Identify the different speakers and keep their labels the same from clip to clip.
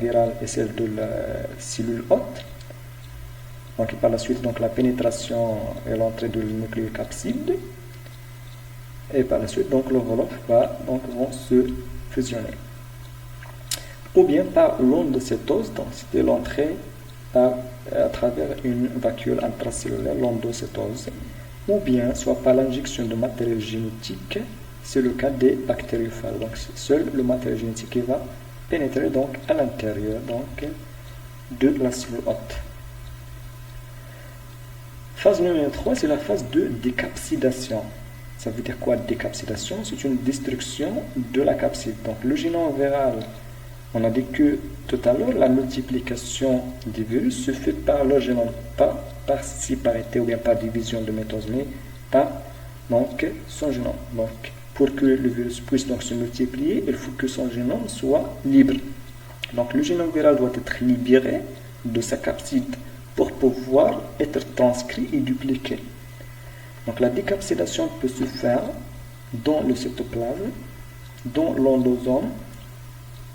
Speaker 1: virale et celle de la cellule hôte. Donc, et par la suite, donc, la pénétration et l'entrée de nucléocapside. Et par la suite, donc, l'enveloppe vont se fusionner. Ou bien par l'endocétose, donc c'était l'entrée à travers une vacuole intracellulaire, l'endocétose. Ou bien, soit par l'injection de matériel génétique, c'est le cas des bactériophages. Donc, seul le matériel génétique qui va pénétrer donc à l'intérieur donc de la cellule hôte. Phase numéro 3, c'est la phase de décapsidation. Ça veut dire quoi, décapsidation? C'est une destruction de la capside. Donc, le génome viral, on a dit que tout à l'heure, la multiplication des virus se fait par leur génome, pas par séparité ou bien par division de mitose, mais par donc, son génome. Donc, pour que le virus puisse donc se multiplier, il faut que son génome soit libre. Donc, le génome viral doit être libéré de sa capside pour pouvoir être transcrit et dupliqué. Donc, la décapsidation peut se faire dans le cytoplasme, dans l'endosome,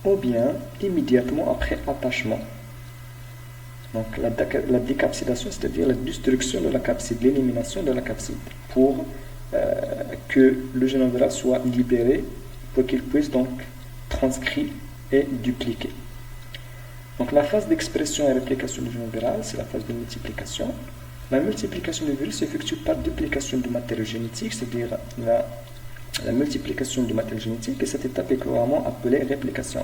Speaker 1: ou bien immédiatement après attachement. Donc, la décapsidation, c'est-à-dire la destruction de la capside, l'élimination de la capside, pour que le génome viral soit libéré, pour qu'il puisse donc transcrire et dupliquer. Donc, la phase d'expression et réplication du génome viral, c'est la phase de multiplication. La multiplication du virus s'effectue par duplication du matériau génétique, c'est-à-dire la multiplication du matériel génétique, et cette étape est couramment appelée réplication.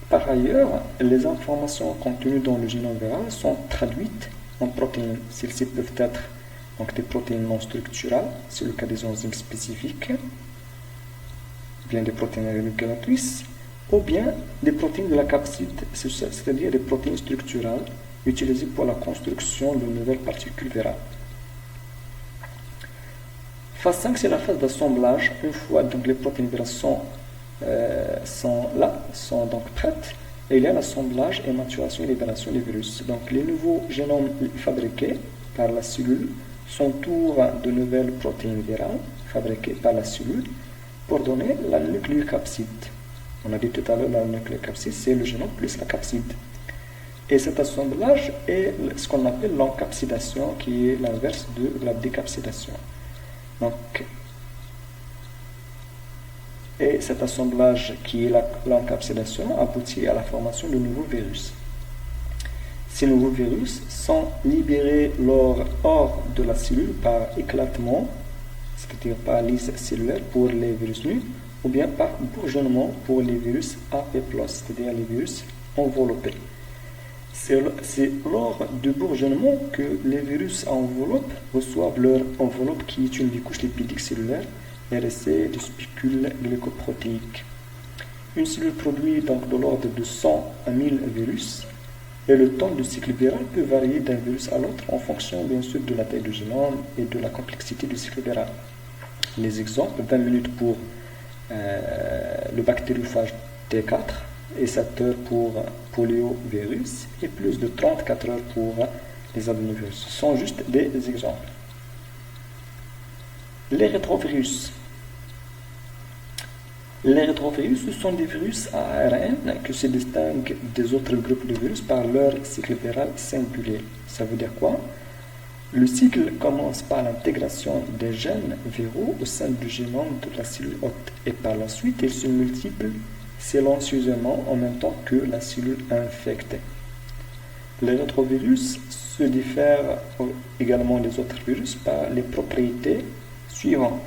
Speaker 1: Par ailleurs, les informations contenues dans le génome viral sont traduites en protéines. Celles-ci peuvent être donc des protéines non structurales, c'est le cas des enzymes spécifiques, bien des protéines régulatrices, ou bien des protéines de la capside, c'est-à-dire des protéines structurales utilisées pour la construction de nouvelles particules virales. Phase 5, c'est la phase d'assemblage. Une fois donc les protéines virales sont donc prêtes, et il y a l'assemblage et maturation et libération des virus. Donc les nouveaux génomes fabriqués par la cellule s'entourent de nouvelles protéines virales fabriquées par la cellule pour donner la nucléocapside. On a dit tout à l'heure, la nucléocapside, c'est le génome plus la capside. Et cet assemblage est ce qu'on appelle l'encapsidation, qui est l'inverse de la décapsidation. Donc, et cet assemblage qui est l'encapsidation aboutit à la formation de nouveaux virus. Ces nouveaux virus sont libérés hors de la cellule par éclatement, c'est-à-dire par lyse cellulaire pour les virus nus, ou bien par bourgeonnement pour les virus AP+, c'est-à-dire les virus enveloppés. C'est lors du bourgeonnement que les virus à enveloppe reçoivent leur enveloppe qui est une couche lipidique cellulaire RSC de spicules glycoprotéiques. Une cellule produit donc de l'ordre de 100 à 1000 virus, et le temps de cycle viral peut varier d'un virus à l'autre en fonction bien sûr de la taille du génome et de la complexité du cycle viral. Les exemples, 20 minutes pour le bactériophage T4 et 7 heures pour poliovirus et plus de 34 heures pour les adénovirus. Ce sont juste des exemples. Les rétrovirus. Les rétrovirus, ce sont des virus à ARN qui se distinguent des autres groupes de virus par leur cycle viral singulier. Ça veut dire quoi? Le cycle commence par l'intégration des gènes viraux au sein du génome de la cellule hôte et par la suite, ils se multiplient silencieusement en même temps que la cellule infectée. Les rétrovirus se diffèrent également des autres virus par les propriétés suivantes.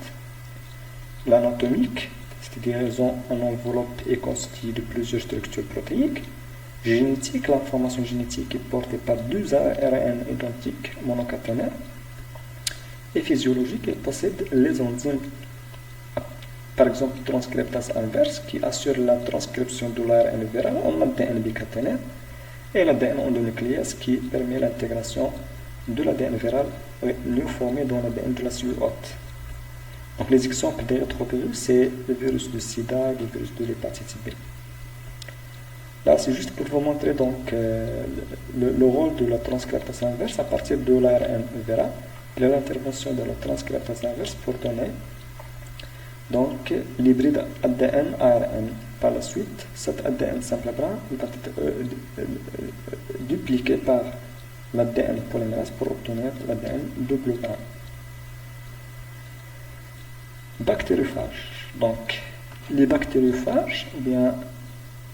Speaker 1: L'anatomique, c'est-à-dire ils ont une enveloppe et constituée de plusieurs structures protéiques. Génétique, l'information génétique est portée par deux ARN identiques monocaténaires. Et physiologique, elle possède les enzymes, par exemple transcriptase inverse, qui assure la transcription de l'ARN viral en ADN bicaténaire, et l'ADN endonucléase qui permet l'intégration de l'ADN viral néo-formé dans l'ADN de la cellule hôte. Donc les exemples des rétrovirus, c'est le virus du sida, le virus de l'hépatite B. Là, c'est juste pour vous montrer donc le rôle de la transcriptase inverse à partir de l'ARN viral. Il y a l'intervention de la transcriptase inverse pour donner donc l'hybride ADN-ARN. Par la suite, cet ADN simple brun va être dupliqué par l'ADN polymérase pour obtenir l'ADN double brun. Bactériophages. Donc, les bactériophages, eh bien,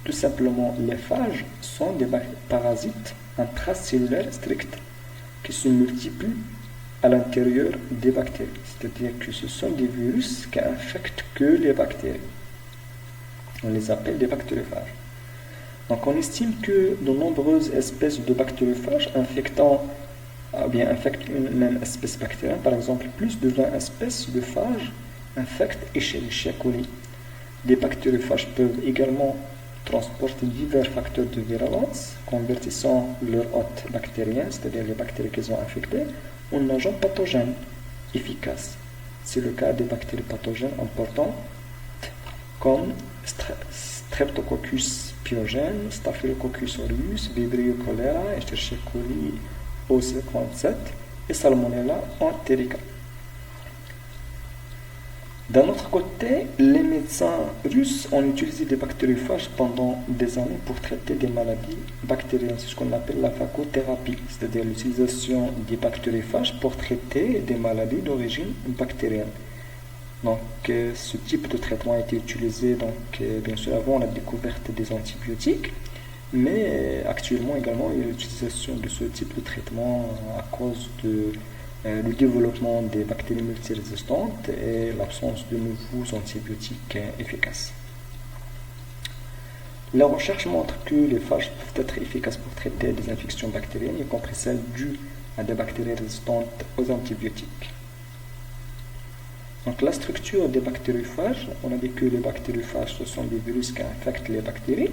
Speaker 1: tout simplement, les phages sont des parasites intracellulaires stricts qui se multiplient à l'intérieur des bactéries. C'est-à-dire que ce sont des virus qui infectent que les bactéries. On les appelle des bactériophages. Donc on estime que de nombreuses espèces de bactériophages infectent une même espèce bactérienne. Par exemple, plus de 20 espèces de phages infectent Escherichia coli. Les bactériophages peuvent également transporter divers facteurs de virulence, convertissant leur hôte bactérien, c'est-à-dire les bactéries qu'ils ont infectées, en agents pathogènes efficaces. C'est le cas des bactéries pathogènes importantes comme Streptococcus pyogenes, Staphylococcus aureus, Vibrio cholera, Escherichia coli O57 et Salmonella enterica. D'un autre côté, les médecins russes ont utilisé des bactériophages pendant des années pour traiter des maladies bactériennes. C'est ce qu'on appelle la phagothérapie, c'est-à-dire l'utilisation des bactériophages pour traiter des maladies d'origine bactérienne. Donc, ce type de traitement a été utilisé, bien sûr, avant la découverte des antibiotiques, mais actuellement également, il y a l'utilisation de ce type de traitement à cause du développement des bactéries multirésistantes et l'absence de nouveaux antibiotiques efficaces. La recherche montre que les phages peuvent être efficaces pour traiter des infections bactériennes, y compris celles dues à des bactéries résistantes aux antibiotiques. Donc la structure des bactériophages, on a dit que les bactériophages ce sont des virus qui infectent les bactéries.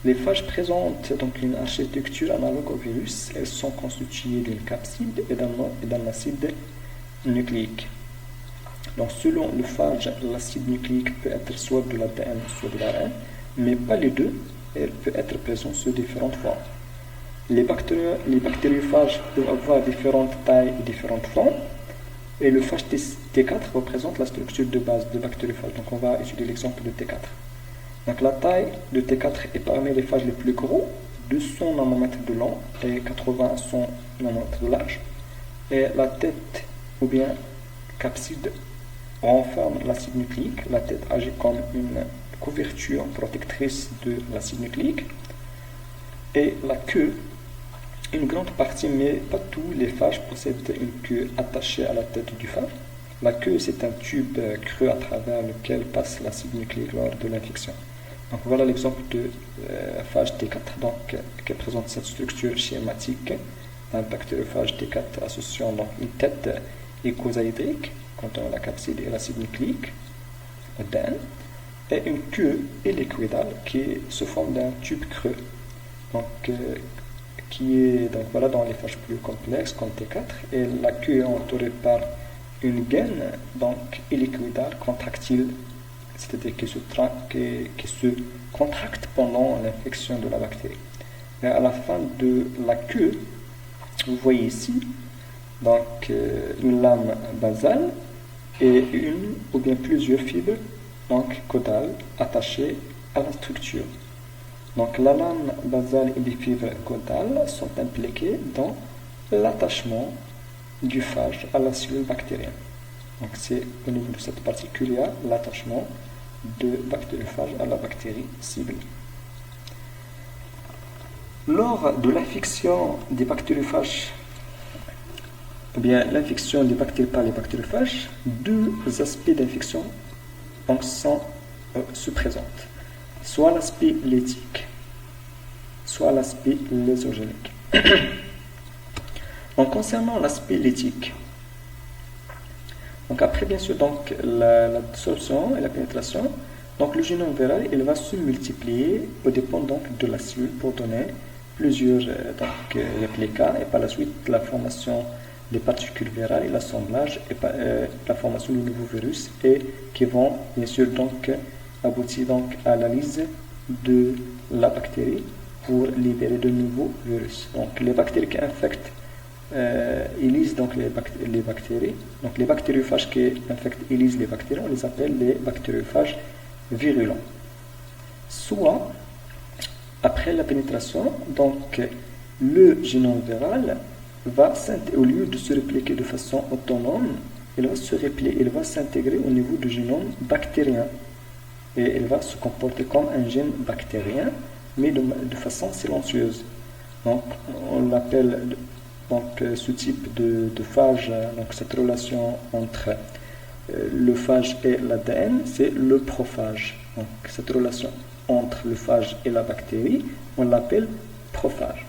Speaker 1: Les phages présentent donc une architecture analogue au virus. Elles sont constituées d'une capside et d'un acide nucléique. Donc selon le phage, l'acide nucléique peut être soit de l'ADN, soit de l'ARN, mais pas les deux. Elle peut être présente sous différentes formes. Les bactériophages peuvent avoir différentes tailles et différentes formes. Et le phage T4 représente la structure de base de bactériophage. Donc on va étudier l'exemple de T4. Donc la taille de T4 est parmi les phages les plus gros, 200 nanomètres de long et 80 à 100 nanomètres de large. Et la tête ou bien capside renferme l'acide nucléique. La tête agit comme une couverture protectrice de l'acide nucléique. Et la queue, une grande partie, mais pas tous les phages possèdent une queue attachée à la tête du phage. La queue, c'est un tube creux à travers lequel passe l'acide nucléique lors de l'infection. Donc voilà l'exemple de phage T4 qui présente cette structure schématique d'un bactériophage T4 associant donc une tête icosaédrique contenant la capside et l'acide nucléique, l'ADN, et une queue hélicoïdale qui se forme d'un tube creux. Donc qui est donc voilà dans les phages plus complexes comme T4, et la queue est entourée par une gaine donc hélicoïdale contractile, c'est-à-dire qui se contracte pendant l'infection de la bactérie. Et à la fin de la queue, vous voyez ici donc une lame basale et une ou bien plusieurs fibres donc caudales attachées à la structure. Donc la lame basale et les fibres caudales sont impliquées dans l'attachement du phage à la cellule bactérienne. Donc c'est au niveau de cette partie qu'il y a l'attachement de bactériophage à la bactérie cible. Lors de l'infection des bactériophages, l'infection des bactéries par les bactériophages, deux aspects d'infection se présentent. Soit l'aspect lytique, soit l'aspect lysogénique. Donc, concernant l'aspect lytique, donc après bien sûr donc, la dissolution et la pénétration, donc le génome viral il va se multiplier au dépend donc de la cellule pour donner plusieurs réplicas et par la suite la formation des particules virales et l'assemblage et la formation de nouveaux virus et qui vont bien sûr donc aboutit donc à la lyse de la bactérie pour libérer de nouveaux virus. Donc les bactéries qui infectent élisent donc les bactéries. Donc les bactériophages qui infectent élisent les bactéries, on les appelle les bactériophages virulents. soit après la pénétration, donc le génome viral va, au lieu de se répliquer de façon autonome, il va se répliquer, il va s'intégrer au niveau du génome bactérien. Et il va se comporter comme un gène bactérien, mais de façon silencieuse. Donc, on l'appelle donc ce type de phage, donc cette relation entre le phage et l'ADN, c'est le prophage. Donc, cette relation entre le phage et la bactérie, on l'appelle prophage.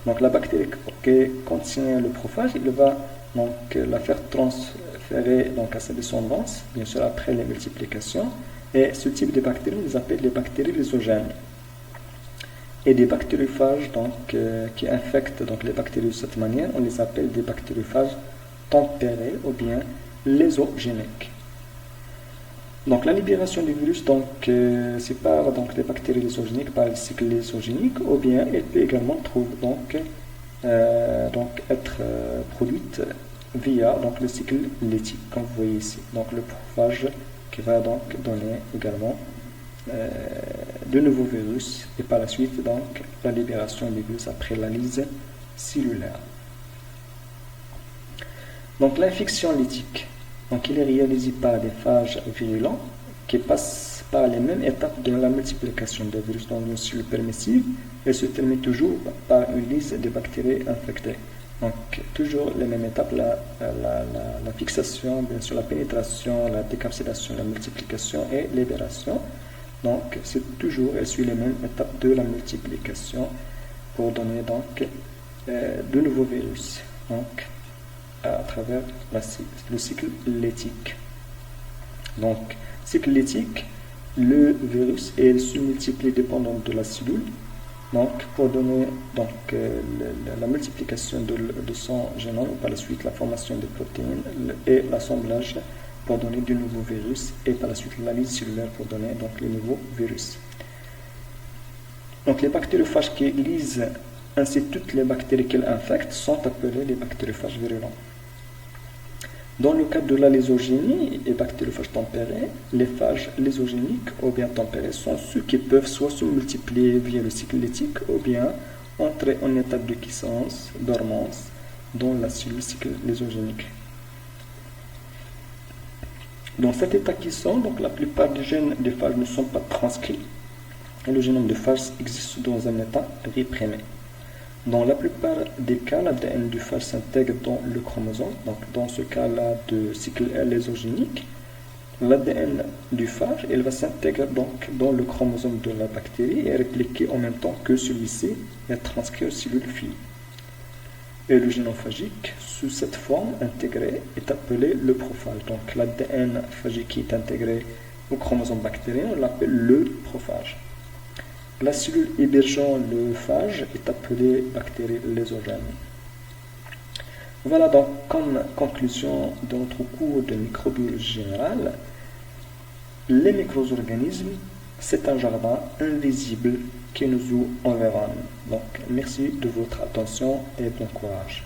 Speaker 1: Donc, la bactérie qui contient le prophage, il va donc la faire transférer donc à sa descendance, bien sûr après les multiplications. Et ce type de bactéries, on les appelle les bactéries lysogènes. Et des bactériophages donc, qui infectent donc, les bactéries de cette manière, on les appelle des bactériophages tempérés ou bien lysogéniques. Donc la libération du virus, c'est par donc, les bactéries lysogéniques, par le cycle lysogénique, ou bien elle peut également être produite via donc, le cycle lytique, comme vous voyez ici. Donc le prophage qui va donc donner également de nouveaux virus et par la suite donc la libération des virus après la lyse cellulaire. Donc l'infection lytique, donc il est réalisé par des phages virulents qui passent par les mêmes étapes de la multiplication des virus dans une cellule permissive et se termine toujours par une lyse des bactéries infectées. Donc, toujours les mêmes étapes, la fixation, bien sûr, la pénétration, la décapsidation, la multiplication et libération. Donc, c'est toujours, elle suit les mêmes étapes de la multiplication pour donner donc de nouveaux virus. Donc, à travers le cycle lytique. Donc, cycle lytique, le virus, il se multiplie dépendant de la cellule. Donc, pour donner donc, la multiplication de son génome, par la suite la formation des protéines et l'assemblage pour donner de nouveaux virus, et par la suite la lyse cellulaire pour donner donc, les nouveaux virus. Donc, les bactériophages qui lysent ainsi toutes les bactéries qu'elles infectent sont appelés les bactériophages virulents. Dans le cas de la lysogénie et bactériophages tempérés, les phages lysogéniques ou bien tempérés sont ceux qui peuvent soit se multiplier via le cycle lytique ou bien entrer en état de quiescence, dormance, dans la cellule cycle lysogénique. Dans cet état quiescent, donc la plupart des gènes des phages ne sont pas transcrits et le génome de phage existe dans un état réprimé. Dans la plupart des cas, l'ADN du phage s'intègre dans le chromosome. Donc, dans ce cas-là de cycle lysogénique, l'ADN du phage, il va s'intégrer donc dans le chromosome de la bactérie et répliquer en même temps que celui-ci est transcrit aux cellules filles. Et le génome phagique, sous cette forme intégrée, est appelé le prophage. Donc, l'ADN phagique qui est intégré au chromosome bactérien, on l'appelle le prophage. La cellule hébergeant le phage est appelée bactérie lysogène. Voilà donc comme conclusion de notre cours de microbiologie générale. Les micro-organismes, c'est un jardin invisible qui nous environne. Donc merci de votre attention et bon courage.